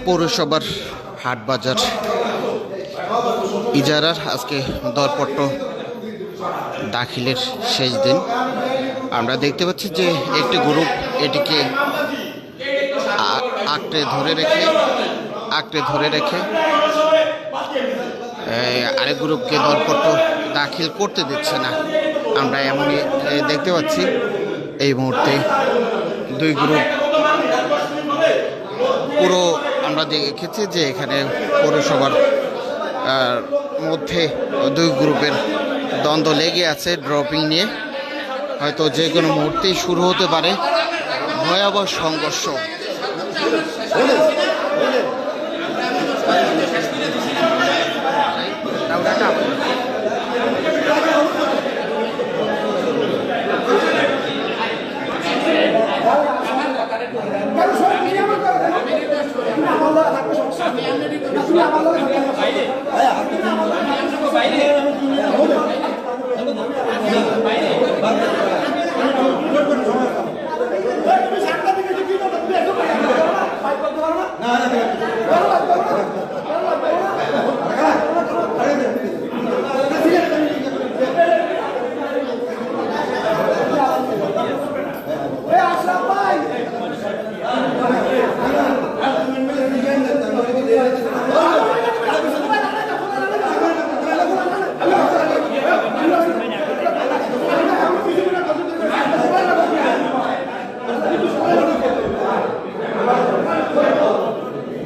পৌরসভার হাট বাজার ইজারার আজকে দরপট্ট দাখিলের শেষ দিন। আমরা দেখতে পাচ্ছি যে একটি গ্রুপ এটিকে আঁকড়ে ধরে রেখে আরেক গ্রুপকে দরপট্ট দাখিল করতে দিচ্ছে না। আমরা এমনই দেখতে পাচ্ছি এই মুহূর্তে দুই গ্রুপ পুরো আমরা দেখেছি যে এখানে পৌরসভার মধ্যে দুই গ্রুপের দ্বন্দ্ব লেগে আছে ড্রপিং নিয়ে। হয়তো যে কোনো মুহূর্তেই শুরু হতে পারে ভয়াবহ সংঘর্ষ।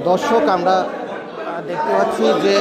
দর্শক, আমরা দেখতে পাচ্ছি যে